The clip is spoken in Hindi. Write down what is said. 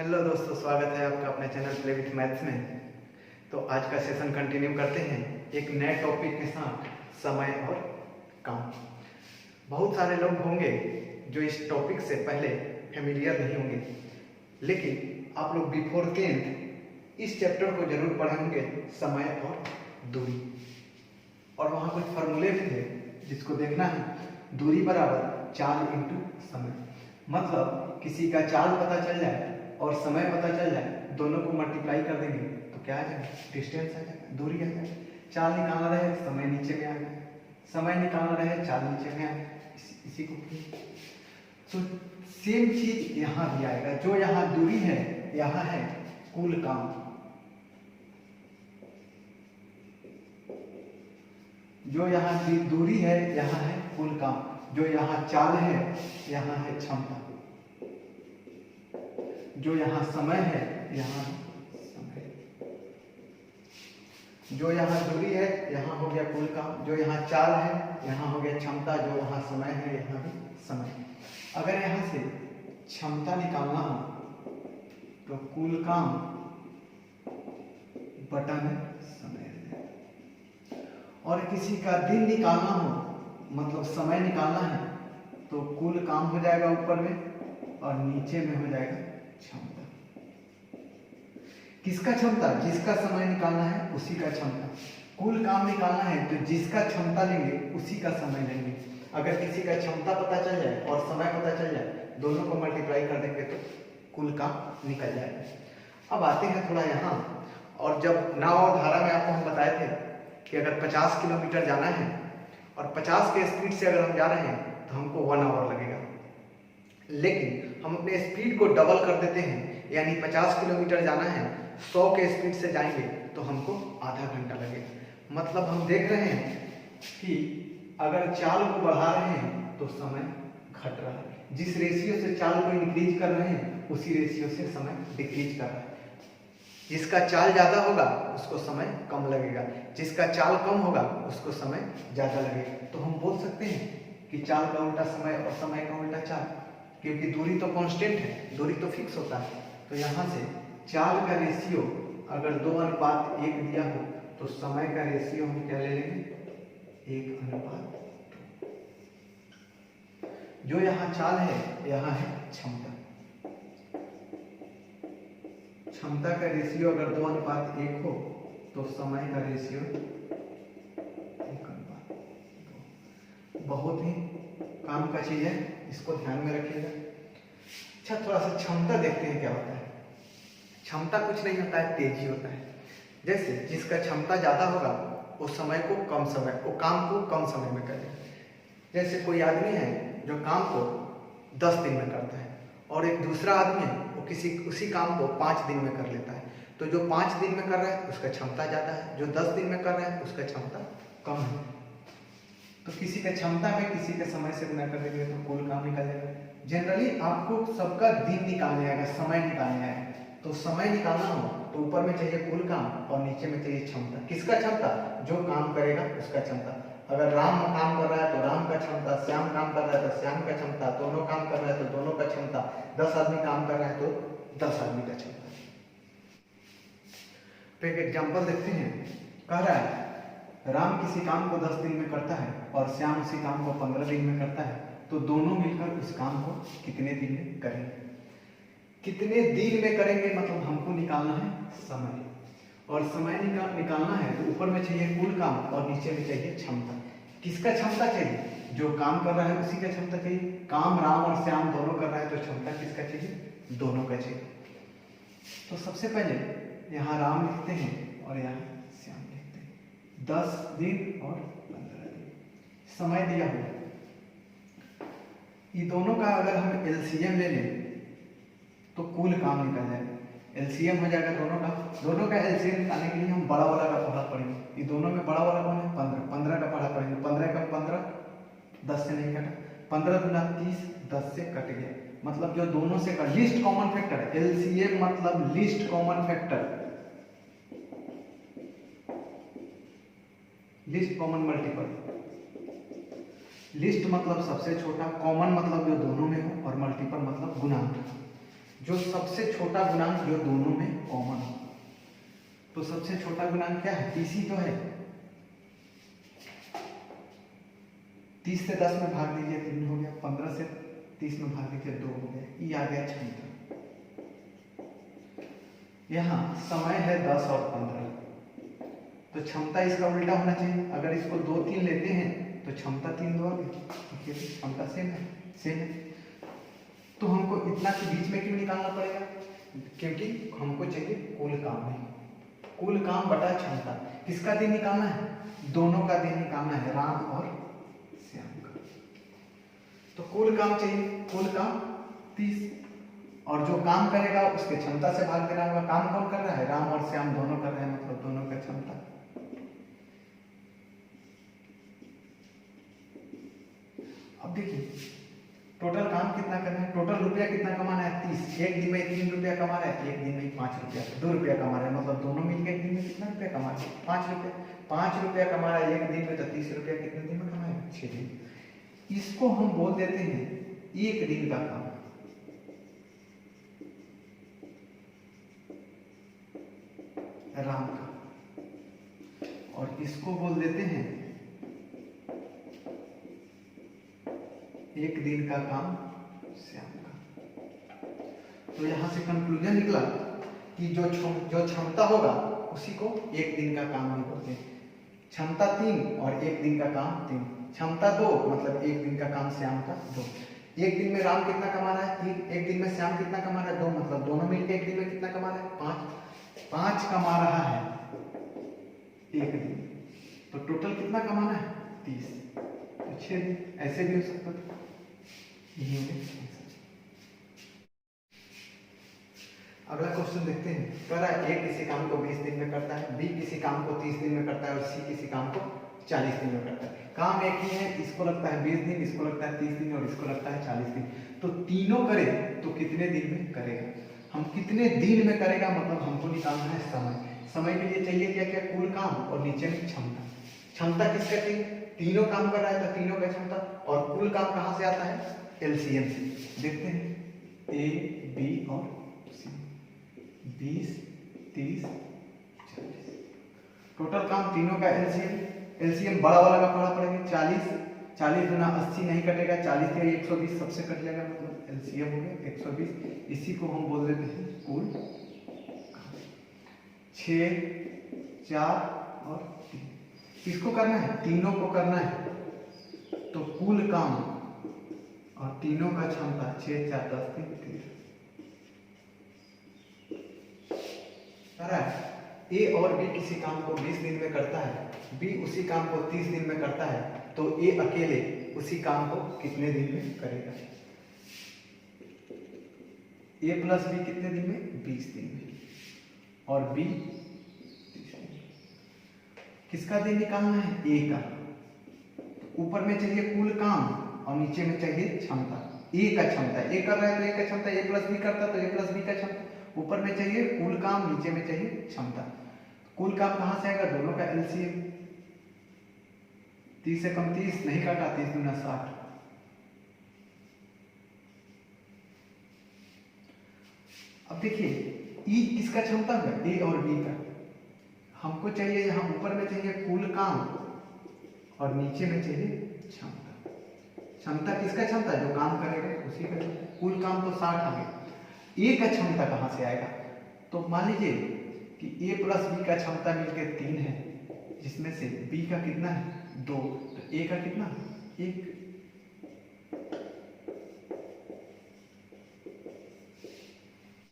हेलो दोस्तों, स्वागत है आपका अपने चैनल प्ले विथ मैथ्स में। तो आज का सेशन कंटिन्यू करते हैं एक नए टॉपिक के साथ, समय और काम। बहुत सारे लोग होंगे जो इस टॉपिक से पहले फेमिलियर नहीं होंगे, लेकिन आप लोग बिफोर 10th इस चैप्टर को जरूर पढ़े होंगे, समय और दूरी। और वहाँ कुछ फॉर्मूले भी थे जिसको देखना है। दूरी बराबर चाल इंटू समय, मतलब किसी का चाल पता चल जाए और समय पता चल जाए, दोनों को मल्टीप्लाई कर देंगे तो क्या आ जाएगा, डिस्टेंस आ जाएगा, दूरी आ जाएगा। चाल निकालना रहे समय नीचे में आ गया, समय निकालना रहे चाल नीचे में आ गया, इसी को। तो सेम चीज यहाँ भी आएगा। जो यहाँ दूरी है, यहाँ है कुल काम। जो यहाँ दूरी है, यहाँ है कुल काम। जो यहाँ चाल है, यहाँ है क्षमता। जो यहाँ समय है, यहाँ समय। जो यहाँ दूरी है, यहाँ हो गया कुल काम। जो यहाँ चाल है, यहाँ हो गया क्षमता। जो वहाँ समय है, यहाँ भी समय। अगर यहाँ से क्षमता निकालना हो तो कुल काम बटा में समय है। और किसी का दिन निकालना हो, मतलब समय निकालना है, तो कुल काम हो जाएगा ऊपर में और नीचे में हो जाएगा क्षमता। किसका क्षमता? जिसका समय निकालना है उसी का क्षमता। कुल काम निकालना है तो जिसका क्षमता लेंगे उसी का समय लेंगे। अगर किसी का क्षमता पता चल जाए और समय पता चल जाए, दोनों को मल्टीप्लाई कर देंगे तो कुल काम निकल जाएगा। अब आते हैं थोड़ा यहाँ। और जब नाव और धारा में आपको हम बताए थे कि अगर 50 किलोमीटर जाना है और 50 के स्पीड से अगर हम जा रहे हैं तो हमको 1 आवर लगेगा, लेकिन हम अपने स्पीड को डबल कर देते हैं, यानी 50 किलोमीटर जाना है, 100 के स्पीड से जाएंगे तो हमको आधा घंटा लगेगा। मतलब हम देख रहे हैं कि अगर चाल को बढ़ा रहे हैं तो समय घट रहा है। जिस रेशियो से चाल को इंक्रीज कर रहे हैं उसी रेशियो से समय डिक्रीज कर रहा है। जिसका चाल ज्यादा होगा उसको समय कम लगेगा, जिसका चाल कम होगा उसको समय ज्यादा लगेगा। तो हम बोल सकते हैं कि चाल का उल्टा समय और समय का उल्टा चाल, क्योंकि दूरी तो कांस्टेंट है, दूरी तो फिक्स होता है। तो यहाँ से चाल का रेशियो अगर 2:1 दिया हो तो समय का रेशियो हम क्या ले लेंगे, 1:2। जो यहाँ चाल है, यहाँ है क्षमता। क्षमता का रेशियो अगर 2:1 हो तो समय का रेशियो 1:2। बहुत ही काम का चीज है, इसको ध्यान में रखिएगा। अच्छा, थोड़ा सा क्षमता देखते हैं क्या होता है। क्षमता कुछ नहीं होता है, तेजी होता है। जैसे जिसका क्षमता ज्यादा होगा वो काम को कम समय में करेगा। जैसे कोई आदमी है जो काम को 10 दिन में करता है और एक दूसरा आदमी है वो उसी काम को 5 दिन में कर लेता है। तो जो 5 दिन में कर रहा है उसका क्षमता ज्यादा है, जो 10 दिन में कर रहा है उसका क्षमता कम है। तो किसी का क्षमता में किसी के समय से गुना कर देंगे तो कुल काम निकल जाएगा। जनरली आपको सबका दिन निकालने आएगा, समय निकालने आएगा। तो समय निकालना हो तो ऊपर में चाहिए कुल काम और नीचे में चाहिए क्षमता। किसका क्षमता? जो काम करेगा उसका क्षमता। अगर राम काम कर रहा है तो राम का क्षमता, श्याम काम कर रहा है तो श्याम का क्षमता, दोनों काम कर रहा है तो दोनों का क्षमता, 10 आदमी काम कर रहा है तो 10 आदमी का क्षमता। तो एक एग्जाम्पल देखते हैं। कह रहा है राम किसी काम को 10 दिन में करता है और श्याम उसी काम को 15 दिन में करता है, तो दोनों मिलकर उस काम को कितने दिन में करेंगे। कितने दिन में करेंगे मतलब हमको निकालना है समय, और समय निकालना है तो ऊपर में चाहिए कुल काम और नीचे में चाहिए क्षमता। किसका क्षमता चाहिए? जो काम कर रहा है उसी का क्षमता चाहिए। काम राम और श्याम दोनों कर रहा है तो क्षमता किसका चाहिए? दोनों का चाहिए। तो सबसे पहले यहाँ राम लिखते हैं और यहाँ श्याम लिखते हैं। 10 दिन और 15 दिन समय दिया हुआ। ये दोनों का अगर हम एलसीएम ले लें तो कुल काम निकल जाएगा। एलसीएम हो जाएगा दोनों का एलसीएम निकालने के लिए हम बड़ा वाला का पढ़ा पड़ेंगे। ये दोनों में बड़ा वाला कौन है? 15 का पढ़ा पड़ेंगे। 15 का 15 10 से नहीं कटा, 15 गुना 30 10 से कट गया। मतलब जो दोनों से का लीस्ट कॉमन फैक्टर, एलसीएम मतलब least common factor, least common multiple. List मतलब सबसे छोटा, कॉमन मतलब जो दोनों में हो, और मल्टीपल मतलब गुणांक। जो सबसे छोटा गुणांक जो दोनों में कॉमन हो। तो सबसे छोटा गुणांक क्या है? 30 ही तो है। 30 से 10 में भाग दीजिए 3 हो गया, 15 से 30 में भाग दीजिए 2 हो गया। ये आ गया क्षमता। यहाँ समय है 10 और 15, तो क्षमता इसका उल्टा होना चाहिए। अगर इसको 2 3 लेते हैं तो क्षमता 3 2 आ गई। क्षमता सेम है। तो हमको इतना के बीच में क्यों निकालना पड़ेगा? क्योंकि हमको चाहिए कुल काम नहीं, कुल काम बटा क्षमता। किसका दिन निकालना है? दोनों का दिन निकालना है, राम और श्याम का। तो कुल काम चाहिए, कुल काम 30, और जो काम करेगा उसके क्षमता से भाग देना होगा। काम कौन कर रहा है? राम और श्याम दोनों कर रहे हैं, मतलब दोनों का क्षमता। अब देखिए टोटल काम कितना करना है, टोटल रुपया कितना कमाना है? 30। एक दिन में 3 रुपया कमा रहा है, एक दिन में 5 रुपया 2 रुपया कमा रहा है, मतलब दोनों मिलकर एक दिन में कितना रुपया कमा रहे हैं? 5 रुपया। 5 रुपया कमा रहा है एक दिन में, तो 30 रुपया कितने दिन में कमाएगा? 6 दिन। इसको हम बोल देते हैं एक दिन का काम। राम का, और इसको बोल देते हैं एक दिन का काम श्याम का। तो यहां से कंक्लूजन निकला कि जो क्षमता होगा उसी को एक दिन का काम भी बोलते हैं। क्षमता 3 और एक दिन का काम 3। क्षमता 2 मतलब एक दिन का काम श्याम का 2। एक दिन में राम कितना कमा रहा है? एक दिन में श्याम कितना कमा रहा है? 2, मतलब दोनों मिलकर एक दिन में कितना कमा रहे हैं? 5 कमा रहा है एक दिन। तो टोटल कितना कमाना है? 30। तो 6 दिन। ऐसे भी हो सकता था। यही हो गया। अगला क्वेश्चन देखते हैं। कह रहा है ए किसी काम को 20 दिन में करता है, बी किसी काम को 30 दिन में करता है और सी किसी काम को 40 दिन में करता है। काम एक ही है, इसको लगता है 20 दिन, इसको लगता है 30 दिन और इसको लगता है 40 दिन। तो तीनों करे तो कितने दिन में करेगा? हम कितने दिन में करेगा मतलब हमको निकालना है समय। समय के लिए चाहिए क्या क्या? कुल काम और नीचे में क्षमता। क्षमता किसका चाहिए? तीनों काम कर रहा है तो तीनों का क्षमता। और कुल काम कहाँ से आता है? एलसीएम से। देखते हैं ए बी और सी। 20 30 40। टोटल काम तीनों का एलसीएम बड़ा वाला का पड़ा पड़ेगा 40 गुना 80 नहीं कटेगा, 40 से 120 सबसे कट जाएगा, मतलब एलसीएम हो गया 120। इसी को हम बोल देते हैं कुल। 6 4 और 3 किसको करना है? तीनों को करना है। तो कुल काम और तीनों का क्षमता 6 4 10 3 13। ए और बी किसी काम को 20 दिन में करता है, बी उसी काम को 30 दिन में करता है, तो ए अकेले उसी काम को कितने दिन में करेगा? ए प्लस बी कितने दिन में? 20 दिन में। और बी 30 दिन में। किसका दिन निकालना है? ए का। ऊपर में चाहिए कुल काम और नीचे में चाहिए क्षमता। ए का क्षमता, ए कर रहा है तो ए का क्षमता, ए प्लस बी करता है तो ए प्लस बी का क्षमता। ऊपर में चाहिए कुल काम, नीचे में चाहिए क्षमता। कुल काम कहां से आएगा? दोनों का एलसीएम। 30 से कम 30 नहीं काटा, 30 गुना 60। अब देखिए ई किसका क्षमता है? ए और बी का। हमको चाहिए यहां ऊपर में चाहिए कुल काम और नीचे में चाहिए क्षमता। क्षमता किसका क्षमता? जो काम करेगा उसी का। कुल काम तो 60 आ गया। ए का क्षमता कहां से आएगा? तो मान लीजिए कि ए प्लस बी का क्षमता मिलकर 3 है, जिसमें से बी का कितना है? 2। तो ए का कितना? 1।